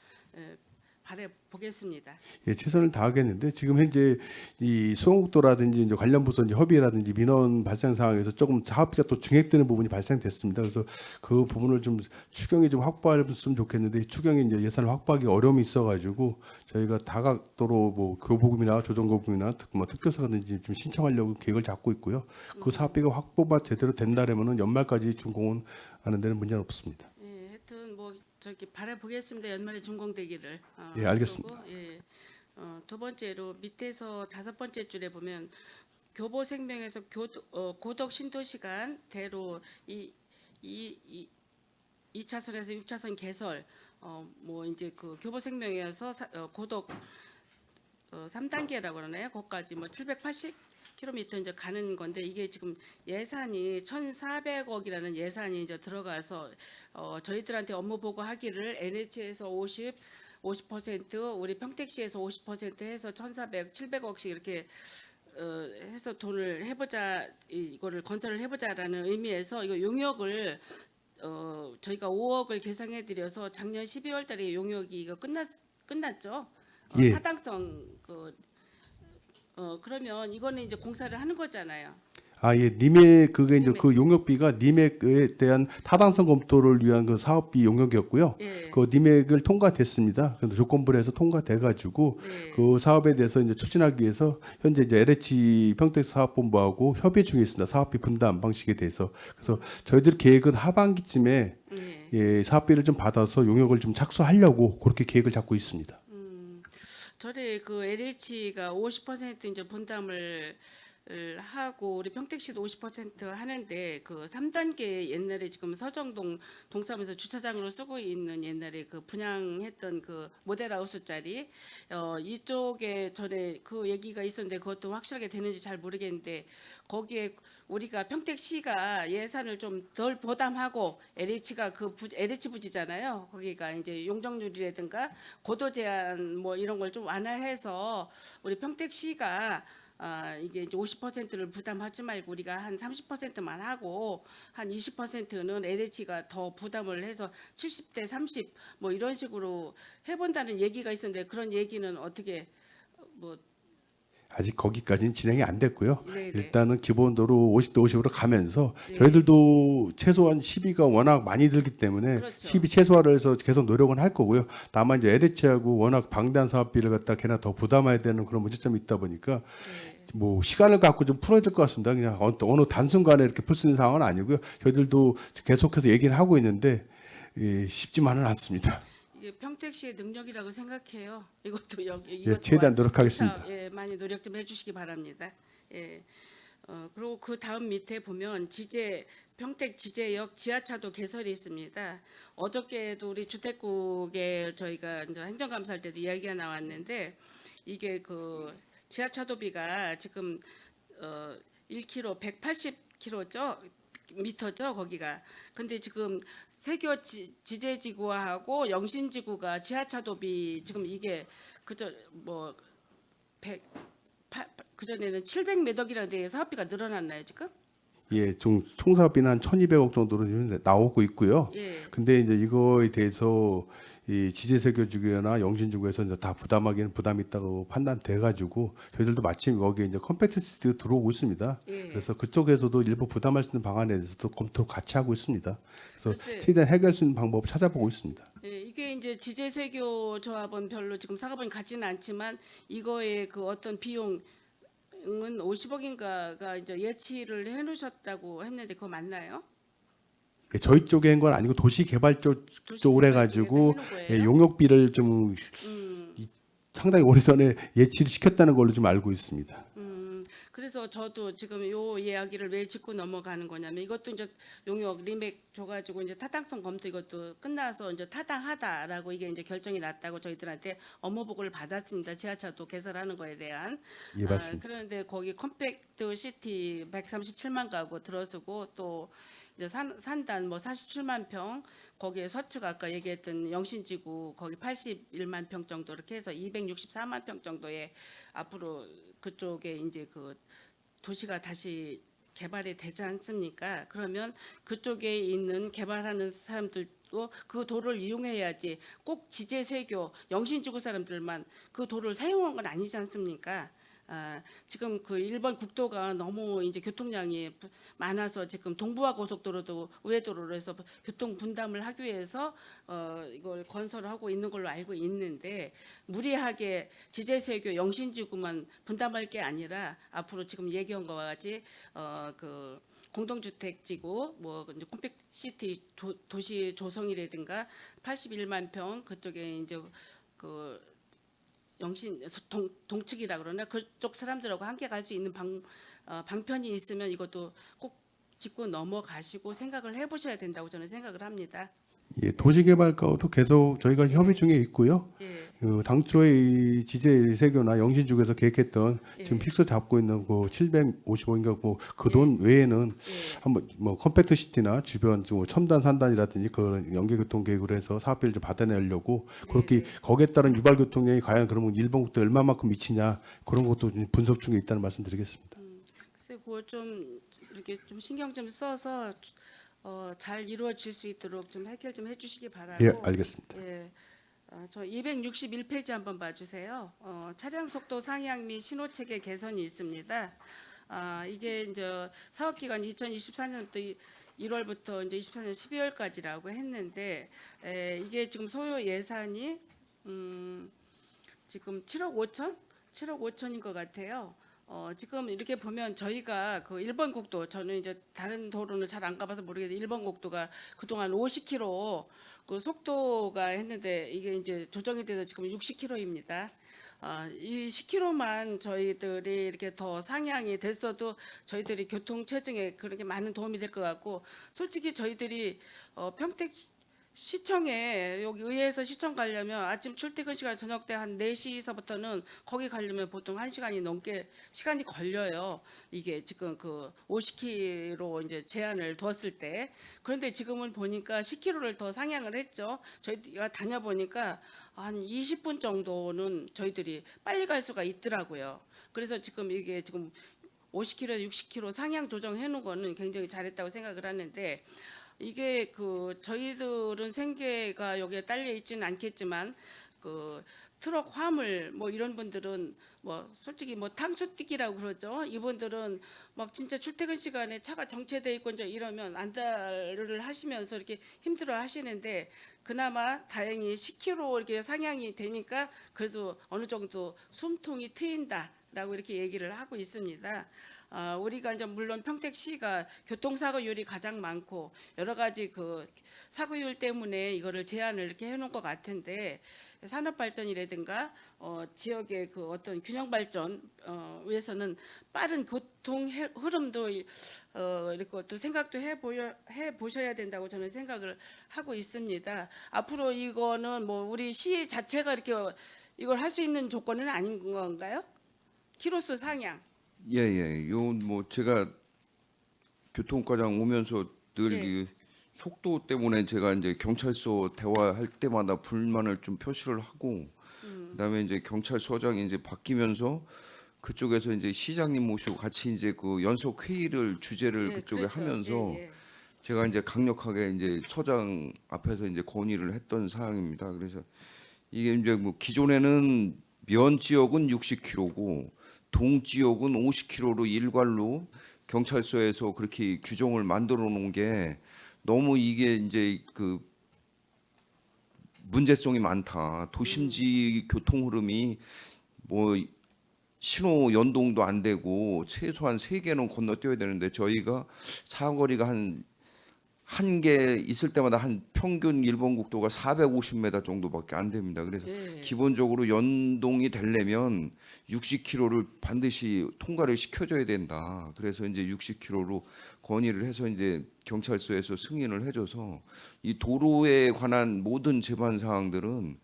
바래 보겠습니다. 예, 최선을 다하겠는데 지금 현재 이 수원국도라든지 이제 관련 부서 이제 협의라든지 민원 발생 상황에서 조금 사업비가 또 증액되는 부분이 발생됐습니다. 그래서 그 부분을 좀 추경이 좀 확보했으면 좋겠는데 추경이 이제 예산을 확보하기 어려움이 있어가지고 저희가 다각도로 뭐 교부금이나 조정교부금이나 뭐 특교사라든지 좀 신청하려고 계획을 잡고 있고요. 그 사업비가 확보가 제대로 된다면은 연말까지 준공은 하는 데는 문제는 없습니다. 예, 하여튼 뭐 저기 바래 보겠습니다. 연말에 준공되기를. 예, 알겠습니다. 그리고, 예, 두 번째로 밑에서 5번째 줄에 보면 교보생명에서 고덕 신도시간 대로 2차선에서 6차선 개설 뭐 이제 그 교보생명에서 고덕 3단계라고 그러나요? 거기까지 뭐 780km 이제 가는 건데 이게 지금 예산이 1,400억이라는 예산이 이제 들어가서 저희들한테 업무 보고하기를 NH에서 50% 우리 평택시에서 50% 해서 1,400, 700억씩 이렇게 해서 돈을 해보자 이거를 건설을 해보자라는 의미에서 이거 용역을 저희가 5억을 계상해드려서 작년 12월달에 용역이 이거 끝났죠. 예. 타당성 그러면 이거는 이제 공사를 하는 거잖아요. 아, 예, 님의 그게 이제 님의. 그 용역비가 님액에 대한 타당성 검토를 위한 그 사업비 용역이었고요. 예. 그 님액을 통과됐습니다. 그래서 조건부를 해서 통과돼가지고 네. 그 사업에 대해서 이제 추진하기 위해서 현재 이제 LH 평택 사업본부하고 협의 중에 있습니다. 사업비 분담 방식에 대해서. 그래서 저희들 계획은 하반기쯤에 네. 예, 사업비를 좀 받아서 용역을 좀 착수하려고 그렇게 계획을 잡고 있습니다. 저희 그 LH가 50% 이제 분담을 하고 우리 평택시도 50% 하는데 그 3단계 옛날에 지금 서정동 동사무소 주차장으로 쓰고 있는 옛날에 그 분양했던 그 모델하우스 자리 이쪽에 전에 그 얘기가 있었는데 그것도 확실하게 되는지 잘 모르겠는데 거기에 우리가 평택시가 예산을 좀 덜 부담하고 LH가 LH 부지잖아요. 거기가 이제 용적률이라든가 고도 제한 뭐 이런 걸 좀 완화해서 우리 평택시가 이게 이제 50%를 부담하지 말고 우리가 한 30%만 하고 한 20%는 LH가 더 부담을 해서 70대 30 뭐 이런 식으로 해본다는 얘기가 있었는데 그런 얘기는 어떻게 뭐 아직 거기까지는 진행이 안 됐고요. 네네. 일단은 기본도로 50대 50으로 가면서 네. 저희들도 최소한 시비가 워낙 많이 들기 때문에 그렇죠. 시비 최소화를 해서 계속 노력은 할 거고요. 다만 이제 LH하고 워낙 방대한 사업비를 갖다 걔나 더 부담해야 되는 그런 문제점이 있다 보니까 네. 뭐 시간을 갖고 좀 풀어야 될 것 같습니다. 그냥 어느 단순간에 이렇게 풀 수 있는 상황은 아니고요. 저희들도 계속해서 얘기는 하고 있는데 쉽지만은 않습니다. 이게 평택시의 능력이라고 생각해요. 이것도 여기 예, 최대한 노력하겠습니다. 예, 많이 노력 좀 해주시기 바랍니다. 예. 그리고 그 다음 밑에 보면 평택 지제역 지하차도 개설이 있습니다. 어저께도 우리 주택국에 저희가 이제 행정감사할 때도 이야기가 나왔는데 이게 그 지하차도비가 지금 1km 180km죠. 미터죠 거기가. 근데 지금 세교 지제지구하고 영신지구가 지하차도비 지금 이게 그저 뭐 100 그전에는 700몇 억이라는데 사업비가 늘어났나요 지금? 예, 총 사업비는 한 1,200억 정도로 지금 나오고 있고요. 예. 근데 이제 이거에 대해서 이 지제세교지구나 영신지구에서 이제 다 부담하기는 부담이 있다고 판단돼 가지고 저희들도 마침 거기에 이제 컴peten스가 들어오고 있습니다. 예. 그래서 그쪽에서도 일부 부담할 수 있는 방안에 대해서도 검토를 같이 하고 있습니다. 그래서 글쎄. 최대한 해결할 수 있는 방법을 찾아보고 있습니다. 예, 이게 이제 지제세교 조합은 별로 지금 사업은 같지는 않지만 이거에 그 어떤 비용은 50억인가가 이제 예치를 해놓으셨다고 했는데 그거 맞나요? 예, 저희 쪽에 한 건 아니고 도시개발 쪽으로 해가지고 도시개발 쪽에서 해놓은 예, 거예요? 용역비를 좀 상당히 오래전에 예치를 시켰다는 걸로 좀 알고 있습니다. 그래서 저도 지금 요 이야기를 왜 짚고 넘어가는 거냐면 이것도 이제 용역 리맥 줘가지고 이제 타당성 검토 이것도 끝나서 이제 타당하다라고 이게 이제 결정이 났다고 저희들한테 업무 보고를 받았습니다. 지하차도 개설하는 거에 대한. 예, 맞습니다. 그런데 거기 컴팩트 시티 137만 가구 들어서고 또 이제 산단 뭐 47만 평 거기에 서초가 아까 얘기했던 영신지구 거기 81만 평 정도 이렇게 해서 264만 평 정도의 앞으로 그쪽에 이제 그 도시가 다시 개발이 되지 않습니까? 그러면 그쪽에 있는 개발하는 사람들 또 그 도로를 이용해야지 꼭 지제 세교 영신지구 사람들만 그 도로를 사용한 건 아니지 않습니까? 지금 그 일본 국도가 너무 이제 교통량이 많아서 지금 동부화 고속도로도 우회도로로 해서 교통 분담을 하기 위해서 이걸 건설하고 있는 걸로 알고 있는데 무리하게 지제세교 영신지구만 분담할 게 아니라 앞으로 지금 얘기한 것과 같이 그 공동주택지구 뭐 이제 콤팩시티 도시 조성이라든가 81만 평 그쪽에 이제 그 영신 동측이라 그러나 그쪽 사람들하고 함께 갈 수 있는 방편이 있으면 이것도 꼭 짚고 넘어가시고 생각을 해보셔야 된다고 저는 생각을 합니다. 예, 도시개발과도 계속 저희가 협의 중에 있고요. 예, 당초에 이 지제세교나 영신지구에서 계획했던 지금 예. 픽스 잡고 있는 그 755인가 뭐 그 돈 외에는 예. 한번 뭐 컴팩트 시티나 주변 좀 첨단 산단이라든지 그런 연계교통 계획으로 해서 사업비를 좀 받아내려고 그렇게 거기에 따른 유발교통량이 과연 그러면 일본국도 얼마만큼 미치냐 그런 것도 좀 분석 중에 있다는 말씀드리겠습니다. 글쎄 그거 좀 이렇게 좀 신경 좀 써서 잘 이루어질 수 있도록 좀 해결 좀 해주시기 바라고. 예, 알겠습니다. 예. 저 261페이지 한번 봐주세요. 차량 속도 상향 및 신호 체계 개선이 있습니다. 이게 이제 사업 기간 2024년부터 1월부터 이제 24년 12월까지라고 했는데 이게 지금 소요 예산이 지금 7억 5천인 것 같아요. 지금 이렇게 보면 저희가 그 일본 국도 저는 이제 다른 도로는 잘 안 가봐서 모르겠는데 일본 국도가 그동안 50km 그 속도가 했는데 이게 이제 조정이 돼서 지금 60km입니다. 이 10km만 저희들이 이렇게 더 상향이 됐어도 저희들이 교통 체증에 그렇게 많은 도움이 될 것 같고 솔직히 저희들이 평택 시청에 여기 의회에서 시청 가려면 아침 출퇴근 시간 저녁 때 한 4시서부터는 거기 가려면 보통 1시간이 넘게 시간이 걸려요. 이게 지금 그 50km 이제 제한을 두었을 때. 그런데 지금은 보니까 10km를 더 상향을 했죠. 저희가 다녀보니까 한 20분 정도는 저희들이 빨리 갈 수가 있더라고요. 그래서 지금 이게 지금 50km, 60km 상향 조정해 놓은 거는 굉장히 잘했다고 생각을 하는데 이게 그 저희들은 생계가 여기에 딸려 있지는 않겠지만 그 트럭 화물 뭐 이런 분들은 뭐 솔직히 뭐 탕수뛰기라고 그러죠. 이분들은 막 진짜 출퇴근 시간에 차가 정체돼 있고 이제 이러면 안달을 하시면서 이렇게 힘들어 하시는데 그나마 다행히 10km 이렇게 상향이 되니까 그래도 어느 정도 숨통이 트인다라고 이렇게 얘기를 하고 있습니다. 우리가 이제 물론 평택시가 교통사고율이 가장 많고 여러 가지 그 사고율 때문에 이거를 제한을 이렇게 해놓은 것 같은데 산업발전이라든가 지역의 그 어떤 균형 발전 위해서는 빠른 교통 흐름도 이렇게 또 생각도 해 보셔야 된다고 저는 생각을 하고 있습니다. 앞으로 이거는 뭐 우리 시 자체가 이렇게 이걸 할 수 있는 조건은 아닌 건가요? 키로수 상향. 예. 요 뭐 제가 교통과장 오면서 늘 예. 이 속도 때문에 제가 이제 경찰서 대화할 때마다 불만을 좀 표시를 하고 그다음에 이제 경찰서장이 이제 바뀌면서 그쪽에서 이제 시장님 모시고 같이 이제 그 연속 회의를 주제를 예, 그쪽에 그렇죠. 하면서 예. 제가 이제 강력하게 이제 서장 앞에서 이제 건의를 했던 사항입니다. 그래서 이게 이제 뭐 기존에는 면 지역은 60km고 동 지역은 50km로 일괄로 경찰서에서 그렇게 규정을 만들어 놓은 게 너무 이게 이제 그 문제성이 많다. 도심지 교통 흐름이 뭐 신호 연동도 안 되고 최소한 3개는 건너뛰어야 되는데 저희가 사거리가 한 개 있을 때마다 한 평균 일본 국도가 450m 정도밖에 안 됩니다. 그래서 예. 기본적으로 연동이 되려면 60km를 반드시 통과를 시켜줘야 된다. 그래서 이제 60km로 건의를 해서 이제 경찰서에서 승인을 해줘서 이 도로에 관한 모든 제반 사항들은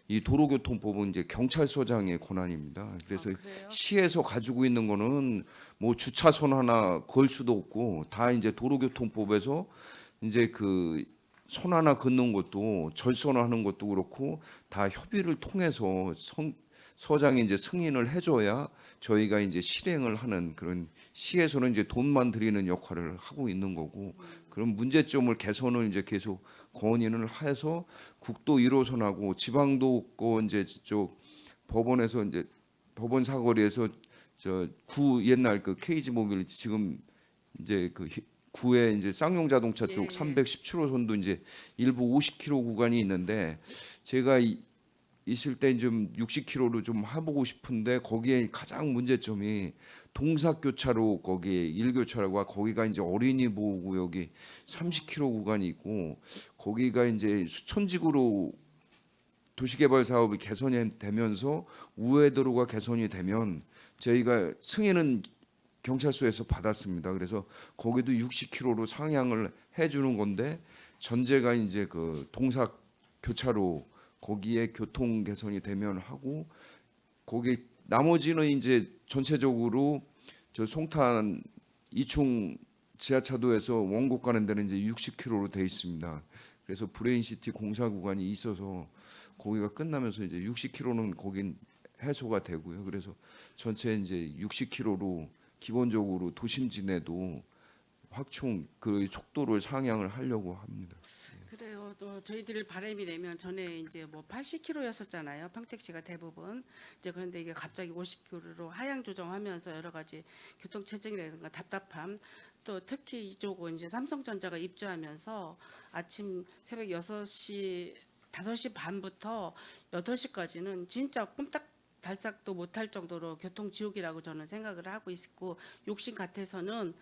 이 도로교통법은 이제 경찰서장의 권한입니다. 그래서 그래요? 시에서 가지고 있는 거는 뭐 주차선 하나 걸 수도 없고 다 이제 도로교통법에서 이제 그 선 하나 긋는 것도 절선하는 것도 그렇고 다 협의를 통해서 서장이 이제 승인을 해줘야 저희가 이제 실행을 하는 그런 시에서는 이제 돈만 드리는 역할을 하고 있는 거고 그런 문제점을 개선을 이제 계속 건의를 해서 국도 1호선하고 지방도권 이제 쪽 법원에서 이제 법원 사거리에서 저 구 옛날 그 KG 모빌리티 지금 이제 그 구에 이제 쌍용 자동차 쪽 예, 예. 317호선도 이제 일부 50km 구간이 있는데 제가 있을 때 좀 60km로 좀 해보고 싶은데 거기에 가장 문제점이 동삭교차로 거기 1교차로가 거기가 이제 어린이 보호구역이 30km 구간이 있고 거기가 이제 수천지구로 도시개발 사업이 개선이 되면서 우회도로가 개선이 되면 저희가 승인은 경찰서에서 받았습니다. 그래서 거기도 60km로 상향을 해주는 건데 전제가 이제 그 동삭 교차로 거기에 교통 개선이 되면 하고 거기 나머지는 이제 전체적으로 저 송탄 이충 지하차도에서 원곡 가는 데는 이제 60km로 돼 있습니다. 그래서 브레인시티 공사 구간이 있어서 거기가 끝나면서 이제 60km는 거긴 해소가 되고요. 그래서 전체 이제 60km로 기본적으로 도심 지내도 확충 그 속도를 상향을 하려고 합니다. 그래요. 또 저희들 바람이 내면 전에 이제 뭐 80km였었잖아요. 평택시가 대부분. 이제 그런데 이게 갑자기 50km로 하향 조정하면서 여러 가지 교통 체증이라든가 답답함 또 특히 이쪽은 이제 삼성전자가 입주하면서 아침 새벽 6시 5시 반부터 8시까지는 진짜 꼼짝 달싹도 못할 정도로 교통 지옥이라고 저는 생각을 하고 있고 욕심 같아서는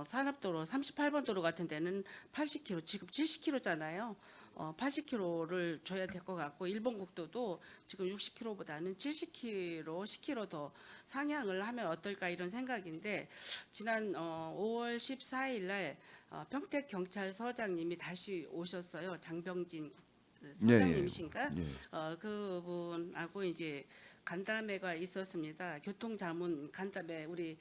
산업도로 38번 도로 같은 데는 80km 지금 70km잖아요. 80km를 줘야 될 것 같고 일본 국도도 지금 60km보다는 70km, 10km 더 상향을 하면 어떨까 이런 생각인데 지난 5월 14일 날 평택 경찰서장님이 다시 오셨어요. 장병진 서장님이신가? 예. 그분하고 이제 간담회가 있었습니다. 교통자문 간담회 우리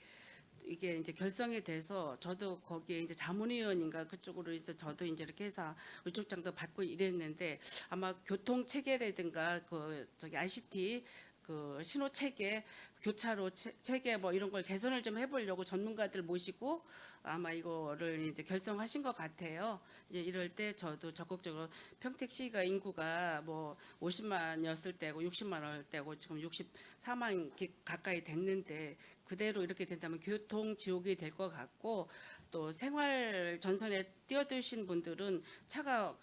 이게 이제 결성이 돼서 저도 거기에 이제 자문위원인가 그쪽으로 이제 저도 이제 이렇게 해서 의총장도 받고 이랬는데 아마 교통 체계라든가 그 저기 ICT 그 신호 체계 교차로 체계 뭐 이런 걸 개선을 좀 해보려고 전문가들 모시고 아마 이거를 이제 결정하신 것 같아요. 이제 이럴 때 저도 적극적으로 평택시가 인구가 뭐 50만이었을 때고 60만일 때고 지금 64만 가까이 됐는데 그대로 이렇게 된다면 교통 지옥이 될 것 같고 또 생활 전선에 뛰어드신 분들은 차가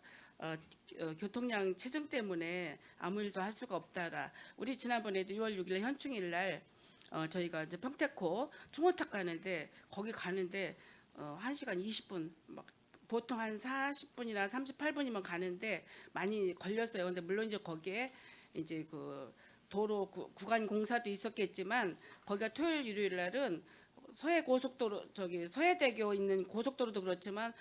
교통량 체증 때문에 아무 일도 할 수가 없다라. 우리 지난번에도 6월 6일 현충일 날 저희가 이제 평택호 충호탑 가는데 거기 가는데 1시간 20분 막 보통 한 40분이나 38분이면 가는데 많이 걸렸어요. 근데 물론 이제 거기에 이제 그 도로 구간 공사도 있었겠지만 거기가 토요일 일요일 날은 서해 고속도로 저기 서해대교 있는 고속도로도 그렇지만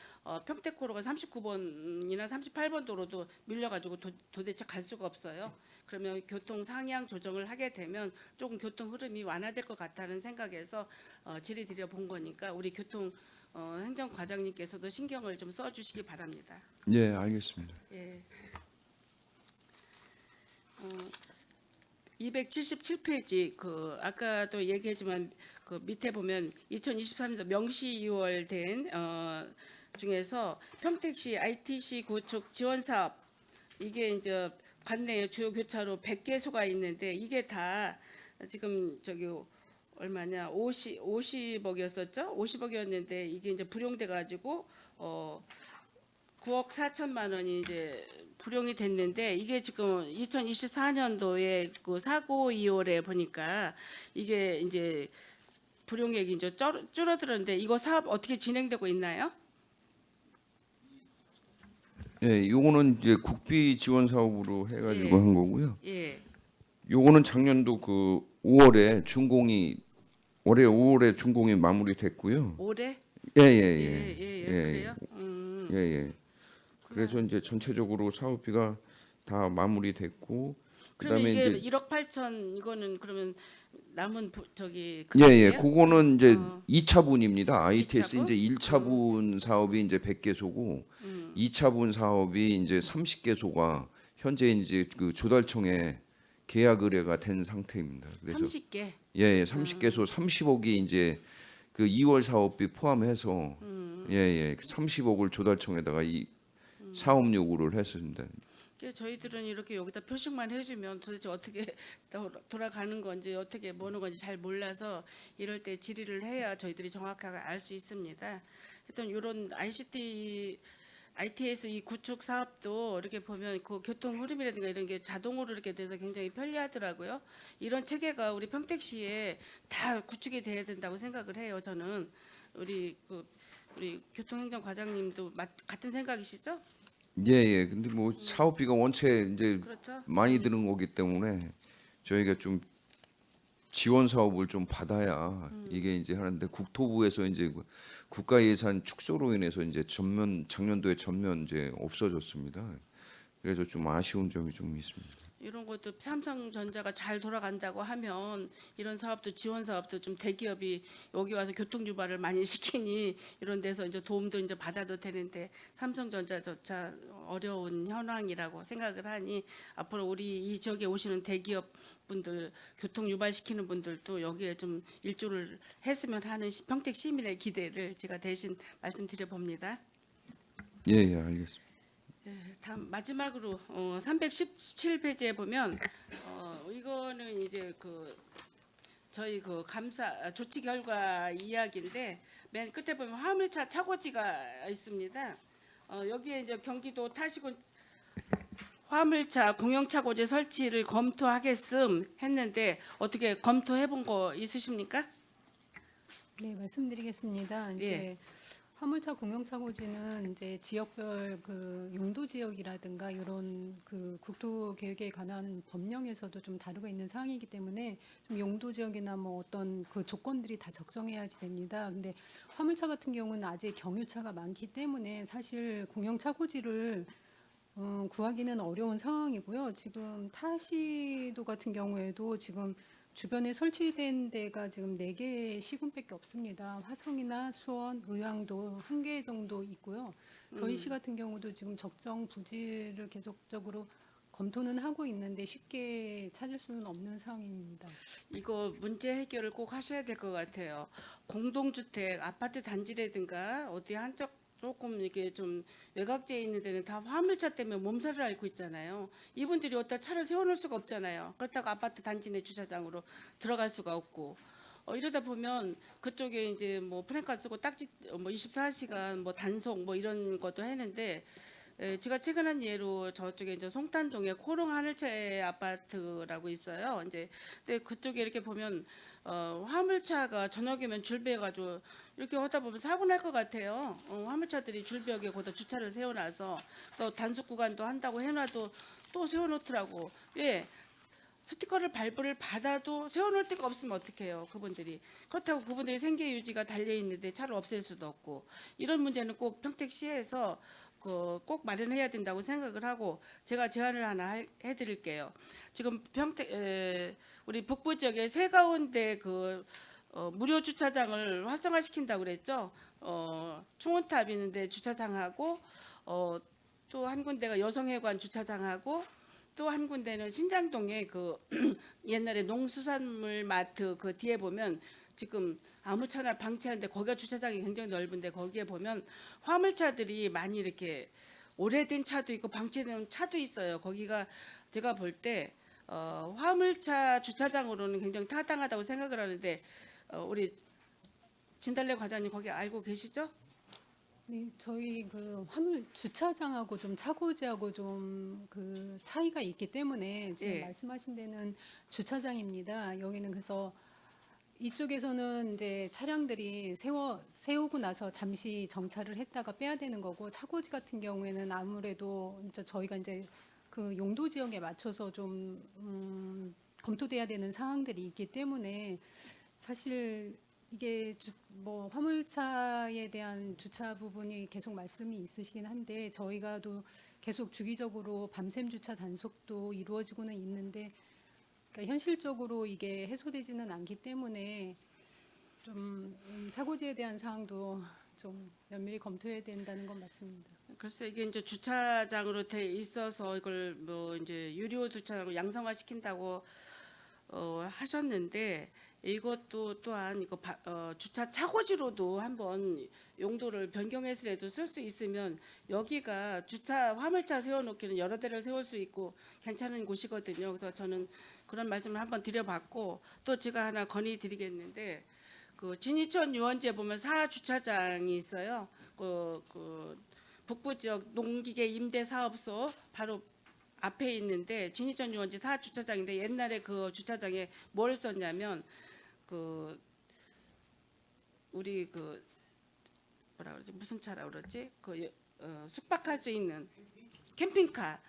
평택호로가 39번이나 38번 도로도 밀려가지고 도대체 갈 수가 없어요. 그러면 교통 상향 조정을 하게 되면 조금 교통 흐름이 완화될 것 같다는 생각에서 질의드려 본 거니까 우리 교통 행정과장님께서도 신경을 좀 써주시기 바랍니다. 예, 알겠습니다. 예. 277페이지 그 아까도 얘기했지만 그 밑에 보면 2023년도 명시유월된 중에서 평택시 ITC 구축 지원 사업 이게 이제 관내 주요 교차로 100개소가 있는데 이게 다 지금 저기 얼마냐 50억이었었죠? 50억이었는데 이게 이제 불용돼 가지고 9억 4천만 원이 이제 불용이 됐는데 이게 지금 2024년도에 그 사고 이율에 보니까 이게 이제 불용액이 이제 줄어들었는데 이거 사업 어떻게 진행되고 있나요? 예, 요거는 이제 국비 지원 사업으로 해가지고 예. 한 거고요. 예. 요거는 작년도 그 5월에 준공이 올해 5월에 준공이 마무리됐고요. 올해? 예예예. 그래요? 예예. 그래서 이제 전체적으로 사업비가 다 마무리됐고 그러면 그다음에 이게 이제 1억 8천 이거는 그러면 남은 저기 예예. 금액이에요? 그거는 이제 2차분입니다. ITS 2차분? 이제 1차분 사업이 이제 100개소고 2차분 사업이 이제 30개소가 현재 이제 그 조달청에 계약 의뢰가 된 상태입니다. 그래서 30개. 예, 30개소 30억이 이제 그 2월 사업비 포함해서 예, 30억을 조달청에다가 이 사업 요구를 했습니다. 저희들은 이렇게 여기다 표식만 해주면 도대체 어떻게 돌아가는 건지 어떻게 뭐는 건지 잘 몰라서 이럴 때 질의를 해야 저희들이 정확하게 알 수 있습니다. 하여튼 이런 ITS 이 구축 사업도 이렇게 보면 그 교통 흐름이라든가 이런 게 자동으로 이렇게 돼서 굉장히 편리하더라고요. 이런 체계가 우리 평택시에 다 구축이 돼야 된다고 생각을 해요. 저는 우리 교통행정 과장님도 같은 생각이시죠? 예. 근데 뭐 사업비가 원체 이제 그렇죠. 많이 드는 거기 때문에 저희가 좀 지원 사업을 좀 받아야 이게 이제 하는데 국토부에서 이제 국가 예산 축소로 인해서 이제 작년도에 전면 이제 없어졌습니다. 그래서 좀 아쉬운 점이 좀 있습니다. 이런 것도 삼성전자가 잘 돌아간다고 하면 이런 사업도 지원 사업도 좀 대기업이 여기 와서 교통 유발을 많이 시키니 이런 데서 이제 도움도 이제 받아도 되는데 삼성전자조차 어려운 현황이라고 생각을 하니 앞으로 우리 이 지역에 오시는 대기업 분들 교통 유발시키는 분들도 여기에 좀 일조를 했으면 하는 평택 시민의 기대를 제가 대신 말씀드려 봅니다. 예, 알겠습니다. 다음 마지막으로 317페이지에 보면 이거는 이제 저희 감사 조치 결과 이야기인데 맨 끝에 보면 화물차 차고지가 있습니다. 여기에 이제 경기도 타시군 화물차 공영 차고지 설치를 검토하겠음 했는데 어떻게 검토해 본 거 있으십니까? 네, 말씀드리겠습니다. 이제 예. 화물차 공영차고지는 이제 지역별 그 용도 지역이라든가 이런 그 국토 계획에 관한 법령에서도 좀 다루고 있는 사항이기 때문에 좀 용도 지역이나 뭐 어떤 그 조건들이 다 적정해야지 됩니다. 근데 화물차 같은 경우는 아직 경유차가 많기 때문에 사실 공영차고지를 구하기는 어려운 상황이고요. 지금 타시도 같은 경우에도 지금 주변에 설치된 데가 지금 4개 시군밖에 없습니다. 화성이나 수원, 의왕도 1개 정도 있고요. 저희 시 같은 경우도 지금 적정 부지를 계속적으로 검토는 하고 있는데 쉽게 찾을 수는 없는 상황입니다. 이거 문제 해결을 꼭 하셔야 될 것 같아요. 공동주택, 아파트 단지라든가 어디 한쪽 조금 이게 좀 외곽지에 있는 데는 다 화물차 때문에 몸살을 앓고 있잖아요. 이분들이 어디다 차를 세워놓을 수가 없잖아요. 그렇다고 아파트 단지 내 주차장으로 들어갈 수가 없고 이러다 보면 그쪽에 이제 뭐 프랜카 쓰고 딱지 뭐 24시간 뭐 단속 뭐 이런 것도 했는데 제가 최근 한 예로 저쪽에 이제 송탄동에 코롱 하늘채 아파트라고 있어요. 이제 근데 그쪽에 이렇게 보면 화물차가 저녁이면 줄배가지고 이렇게 하다 보면 사고 날 것 같아요. 화물차들이 줄벽에 거기다 주차를 세워놔서 또 단속 구간도 한다고 해놔도 또 세워놓더라고. 왜? 스티커를 발부를 받아도 세워놓을 데가 없으면 어떡해요, 그분들이. 그렇다고 그분들이 생계 유지가 달려있는데 차를 없앨 수도 없고 이런 문제는 꼭 평택시에서 꼭 마련해야 된다고 생각을 하고 제가 제안을 하나 해드릴게요. 지금 우리 북부 지역에 세 가운데 무료 주차장을 활성화시킨다고 그랬죠. 충원탑 있는데 주차장하고 또 한 군데가 여성회관 주차장하고 또 한 군데는 신장동에 옛날에 농수산물 마트 뒤에 보면 지금 아무 차나 방치하는데 거기가 주차장이 굉장히 넓은데 거기에 보면 화물차들이 많이 이렇게 오래된 차도 있고 방치된 차도 있어요. 거기가 제가 볼 때 화물차 주차장으로는 굉장히 타당하다고 생각을 하는데 우리 진달래 과장님 거기 알고 계시죠? 네, 저희 화물 주차장하고 좀 차고지하고 좀 그 차이가 있기 때문에 지금 예. 말씀하신 데는 주차장입니다. 여기는 그래서 이쪽에서는 이제 차량들이 세우고 나서 잠시 정차를 했다가 빼야 되는 거고 차고지 같은 경우에는 아무래도 이제 저희가 이제 그 용도 지역에 맞춰서 좀 검토돼야 되는 사항들이 있기 때문에 사실 이게 뭐 화물차에 대한 주차 부분이 계속 말씀이 있으시긴 한데 저희가 또 계속 주기적으로 밤샘 주차 단속도 이루어지고는 있는데 그러니까 현실적으로 이게 해소되지는 않기 때문에 좀 차고지에 대한 사항도 좀 면밀히 검토해야 된다는 건 맞습니다. 글쎄 이게 이제 주차장으로 돼 있어서 이걸 뭐 이제 유료 주차장으로 양성화 시킨다고 하셨는데 이것도 또한 이거 주차 차고지로도 한번 용도를 변경해서라도 쓸 수 있으면 여기가 주차 화물차 세워놓기는 여러 대를 세울 수 있고 괜찮은 곳이거든요. 그래서 저는 그런 말씀을 한번 드려봤고 또 제가 하나 건의드리겠는데 그 진이천 유원지에 보면 4주차장이 있어요. 그 북부 지역 농기계 임대 사업소 바로 앞에 있는데 진이천 유원지 4주차장인데 옛날에 그 주차장에 뭘 썼냐면 그 우리 그 뭐라 그러지 무슨 차라 그러지 그 숙박할 수 있는 캠핑카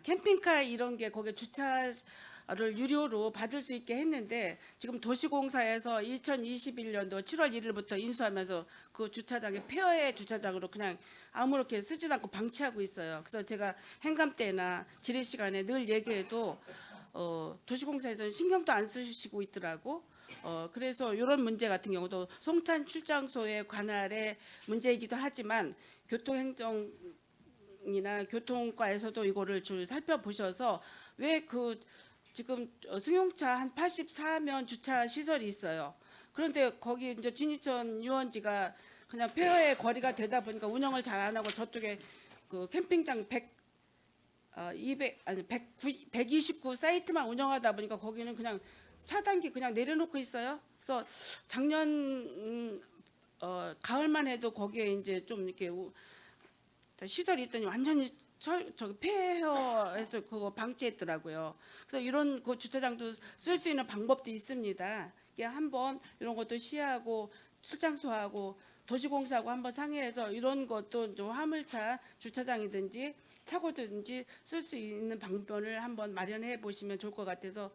캠핑카 이런 게 거기에 주차를 유료로 받을 수 있게 했는데 지금 도시공사에서 2021년도 7월 1일부터 인수하면서 그 주차장이 폐허의 주차장으로 그냥 아무렇게 쓰지도 않고 방치하고 있어요. 그래서 제가 행감 때나 질의 시간에 늘 얘기해도 도시공사에서는 신경도 안 쓰시고 있더라고. 그래서 이런 문제 같은 경우도 송찬 출장소의 관할의 문제이기도 하지만 교통행정이나 교통과에서도 이거를 좀 살펴보셔서 왜 그 지금 승용차 한 84면 주차 시설이 있어요. 그런데 거기 이제 진이천 유원지가 그냥 폐허의 거리가 되다 보니까 운영을 잘 안 하고 저쪽에 그 캠핑장 129 사이트만 운영하다 보니까 거기는 그냥 차단기 그냥 내려놓고 있어요. 그래서 작년 가을만 해도 거기에 이제 좀 이렇게 시설이 있더니 완전히 저기 폐허해서 그거 방치했더라고요. 그래서 이런 그 주차장도 쓸 수 있는 방법도 있습니다. 이게 한번 이런 것도 시하고 출장소하고 도시공사하고 한번 상의해서 이런 것도 좀 화물차 주차장이든지 차고든지 쓸 수 있는 방법을 한번 마련해 보시면 좋을 것 같아서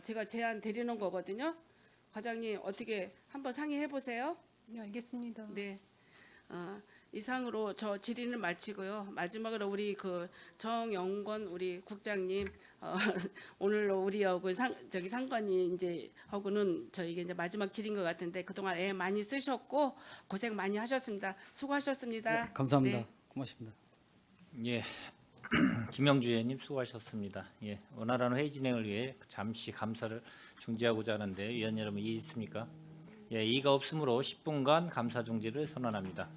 제가 제안 드리는 거거든요. 과장님 어떻게 한번 상의해 보세요. 네, 알겠습니다. 네. 이상으로 저 질의는 마치고요. 마지막으로 우리 그 정영건 우리 국장님 오늘로 우리하고 저기 상관이 이제 하고는 저희가 이제 마지막 질인 것 같은데 그동안 애 많이 쓰셨고 고생 많이 하셨습니다. 수고하셨습니다. 네, 감사합니다. 네. 고맙습니다. 예. 김영주 의원님 수고하셨습니다. 예. 원활한 회의 진행을 위해 잠시 감사를 중지하고자 하는데 위원 여러분 이의 있습니까? 예, 이의가 없으므로 10분간 감사 중지를 선언합니다.